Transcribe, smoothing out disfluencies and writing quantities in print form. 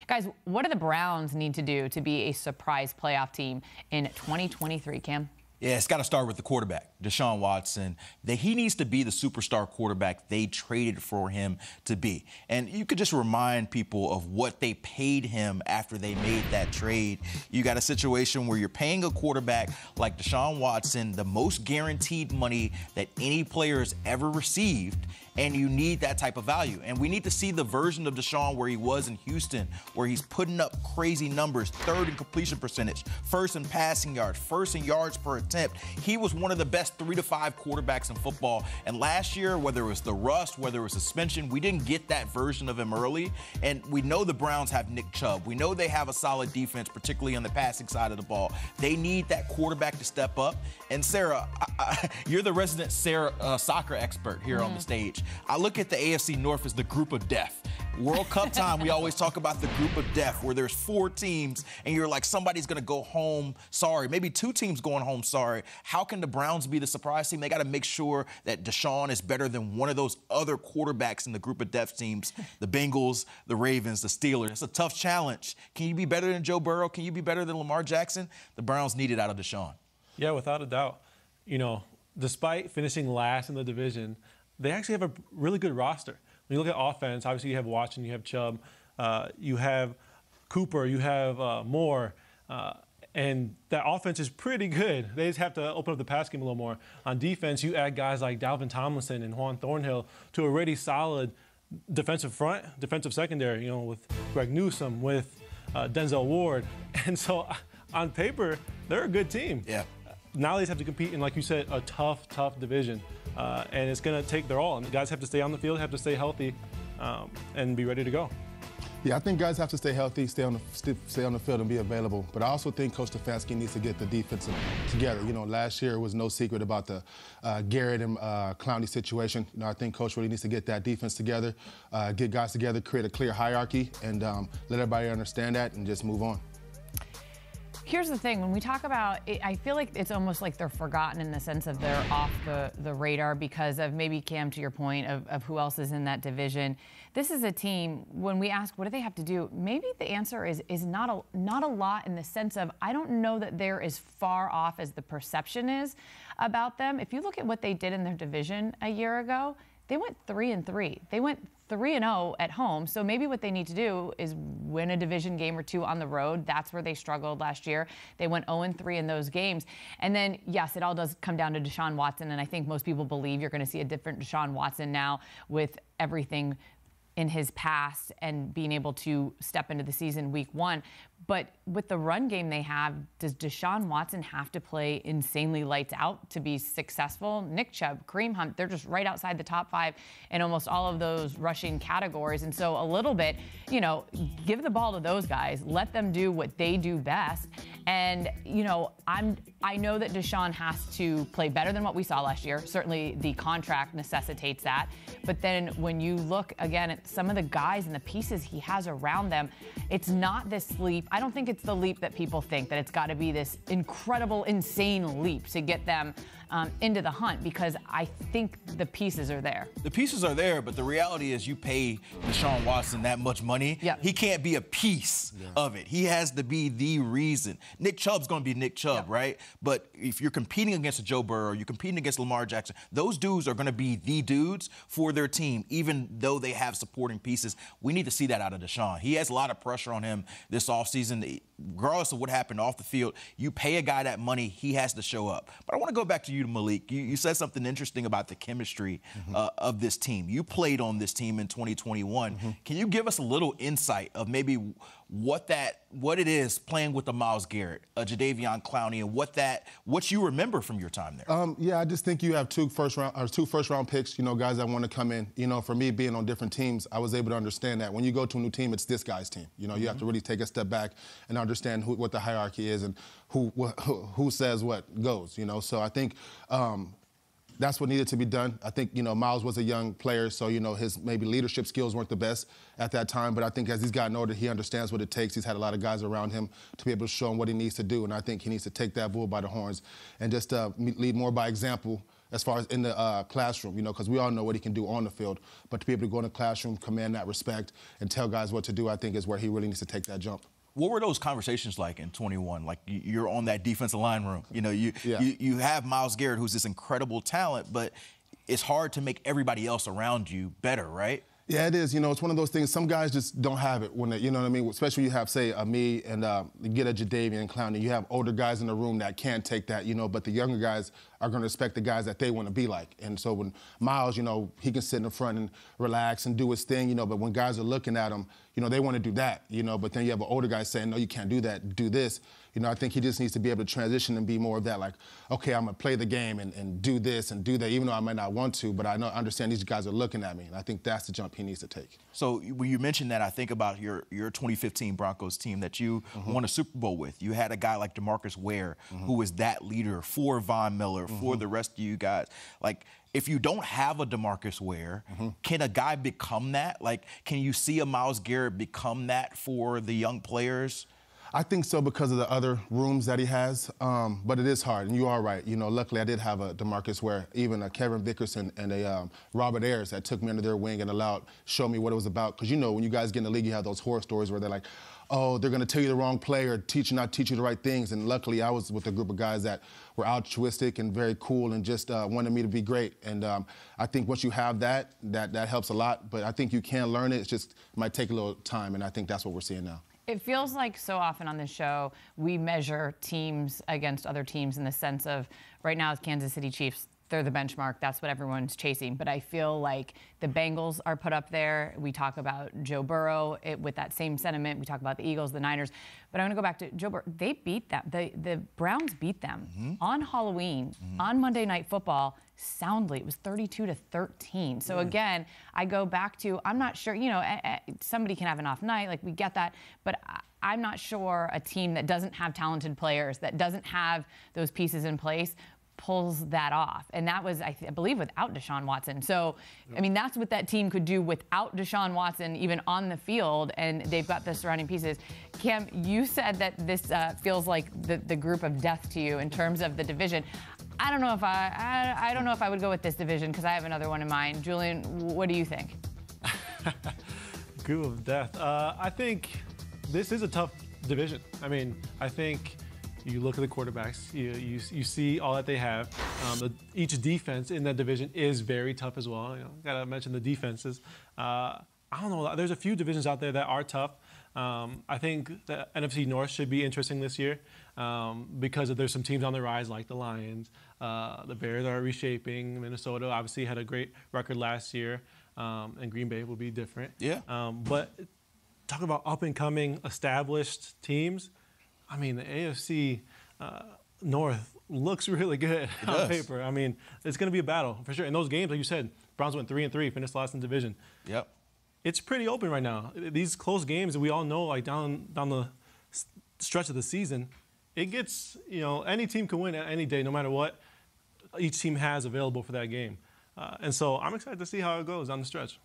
Guys, what do the Browns need to do to be a surprise playoff team in 2023, Cam? Yeah, it's got to start with the quarterback, Deshaun Watson. He needs to be the superstar quarterback they traded for him to be. And you could just remind people of what they paid him after they made that trade. You got a situation where you're paying a quarterback like Deshaun Watson the most guaranteed money that any player has ever received, and you need that type of value. And we need to see the version of Deshaun where he was in Houston, where he's putting up crazy numbers, third in completion percentage, first in passing yards, first in yards per attempt. He was one of the best 3 to 5 quarterbacks in football. And last year, whether it was the rust, whether it was suspension, we didn't get that version of him early. And we know the Browns have Nick Chubb. We know they have a solid defense, particularly on the passing side of the ball. They need that quarterback to step up. And Sarah, you're the resident soccer expert here on the stage. I look at the AFC North as the group of death. World Cup time, we always talk about the group of death, where there's 4 teams, and you're like, somebody's going to go home sorry. Maybe 2 teams going home sorry. How can the Browns be the surprise team? They got to make sure that Deshaun is better than one of those other quarterbacks in the group of death teams, the Bengals, the Ravens, the Steelers. It's a tough challenge. Can you be better than Joe Burrow? Can you be better than Lamar Jackson? The Browns need it out of Deshaun. Yeah, without a doubt. You know, despite finishing last in the division, they actually have a really good roster. When you look at offense, obviously you have Watson, you have Chubb, you have Cooper, you have Moore, and that offense is pretty good. They just have to open up the pass game a little more. On defense, you add guys like Dalvin Tomlinson and Juan Thornhill to a already solid defensive front, defensive secondary, you know, with Greg Newsome, with Denzel Ward. And so on paper, they're a good team. Yeah. Now they just have to compete in, like you said, a tough division. And it's going to take their all. And the guys have to stay on the field, have to stay healthy, and be ready to go. Yeah, I think guys have to stay healthy, stay on the field and be available. But I also think Coach Stefanski needs to get the defense together. You know, last year it was no secret about the Garrett and Clowney situation. You know, I think Coach really needs to get that defense together, get guys together, create a clear hierarchy, and let everybody understand that and just move on. Here's the thing, when we talk about it, I feel like it's almost like they're forgotten in the sense of they're off the radar because of, maybe, Cam, to your point, of who else is in that division. This is a team, when we ask what do they have to do, maybe the answer is not a lot, in the sense of, I don't know that they're as far off as the perception is about them. If you look at what they did in their division a year ago, they went 3-3. They went 3-0 at home. So maybe what they need to do is win a division game or 2 on the road. That's where they struggled last year. They went 0-3 in those games. And then, yes, it all does come down to Deshaun Watson. And I think most people believe you're going to see a different Deshaun Watson now with everything in his past and being able to step into the season week 1. But with the run game they have, does Deshaun Watson have to play insanely lights out to be successful? Nick Chubb, Kareem Hunt, they're just right outside the top 5 in almost all of those rushing categories. And so a little bit, you know, give the ball to those guys. Let them do what they do best. And, you know, I know that Deshaun has to play better than what we saw last year. Certainly the contract necessitates that. But then when you look, again, at some of the guys and the pieces he has around them, it's not this leap. I don't think it's the leap that people think, that it's got to be this incredible, insane leap to get them into the hunt, because I think the pieces are there. The pieces are there, but the reality is you pay Deshaun Watson that much money, he can't be a piece of it. He has to be the reason. Nick Chubb's going to be Nick Chubb, right? But if you're competing against a Joe Burrow, you're competing against Lamar Jackson, those dudes are going to be the dudes for their team, even though they have supporting pieces. We need to see that out of Deshaun. He has a lot of pressure on him this offseason. Regardless of what happened off the field, you pay a guy that money, he has to show up. But I want to go back to you, Malik. You said something interesting about the chemistry of this team. You played on this team in 2021. Can you give us a little insight of maybe what it is playing with the Myles Garrett, Jadeveon Clowney, and what you remember from your time there? Yeah, I just think you have 2 first round picks, you know, guys that want to come in. You know, for me, being on different teams, I was able to understand that when you go to a new team, it's this guy's team. You know, you have to really take a step back and understand what the hierarchy is and who says what goes, you know. So I think that's what needed to be done. I think, you know, Myles was a young player, so, you know, his maybe leadership skills weren't the best at that time. But I think as he's gotten older, he understands what it takes. He's had a lot of guys around him to be able to show him what he needs to do. And I think he needs to take that bull by the horns and just lead more by example as far as in the classroom, you know, because we all know what he can do on the field. But to be able to go in the classroom, command that respect, and tell guys what to do, I think is where he really needs to take that jump. What were those conversations like in 21? Like you're on that defensive line room. You know, you have Myles Garrett, who's this incredible talent, but it's hard to make everybody else around you better, right? Yeah, it is. You know, it's one of those things. Some guys just don't have it when they, you know what I mean? Especially when you have, say, me and you get a Jadeveon Clowney. You have older guys in the room that can't take that, you know, but the younger guys are going to respect the guys that they want to be like. And so when Myles, you know, he can sit in the front and relax and do his thing, you know, but when guys are looking at him, you know, they want to do that, you know, but then you have an older guy saying, no, you can't do that, do this. You know, I think he just needs to be able to transition and be more of that, like, okay, I'm going to play the game and do this and do that, even though I might not want to, but I understand these guys are looking at me, and I think that's the jump he needs to take. So when you mentioned that, I think about your 2015 Broncos team that you won a Super Bowl with. You had a guy like DeMarcus Ware, who was that leader for Von Miller, for the rest of you guys. Like, if you don't have a DeMarcus Ware, can a guy become that? Like, can you see a Myles Garrett become that for the young players? I think so because of the other rooms that he has, but it is hard, and you are right. You know, luckily I did have a DeMarcus Ware, even a Kevin Vickerson and a Robert Ayers that took me under their wing and showed me what it was about. Because you know, when you guys get in the league, you have those horror stories where they're like, oh, they're going to tell you the wrong play or not teach you the right things. And luckily I was with a group of guys that were altruistic and very cool and just wanted me to be great. And I think once you have that helps a lot. But I think you can learn it. It might take a little time, and I think that's what we're seeing now. It feels like so often on this show, we measure teams against other teams in the sense of, right now it's Kansas City Chiefs. They're the benchmark. That's what everyone's chasing. But I feel like the Bengals are put up there. We talk about Joe Burrow with that same sentiment. We talk about the Eagles, the Niners. But I'm going to go back to Joe Burrow. They beat them. The Browns beat them on Halloween, on Monday Night Football, soundly. It was 32-13. So again, I go back to, I'm not sure, you know, somebody can have an off night, like we get that, but I'm not sure a team that doesn't have talented players, that doesn't have those pieces in place, pulls that off. And that was, I believe, without Deshaun Watson. So, I mean, that's what that team could do without Deshaun Watson even on the field, and they've got the surrounding pieces. Cam, you said that this feels like the group of death to you in terms of the division. I don't know if I don't know if I would go with this division because I have another one in mind. Julian, what do you think? Group of death. I think this is a tough division. I mean, I think you look at the quarterbacks, you see all that they have. Each defense in that division is very tough as well. You know, gotta mention the defenses. I don't know. There's a few divisions out there that are tough. I think the NFC North should be interesting this year because there's some teams on the rise like the Lions. The Bears are reshaping. Minnesota obviously had a great record last year, and Green Bay will be different. Yeah. But talking about up-and-coming established teams, I mean, the AFC North looks really good on paper. I mean, it's going to be a battle for sure. In those games, like you said, Browns went 3-3, finished last in the division. Yep. It's pretty open right now. These close games that we all know, like down the stretch of the season, it gets, you know, any team can win any day, no matter what each team has available for that game. And so I'm excited to see how it goes down the stretch.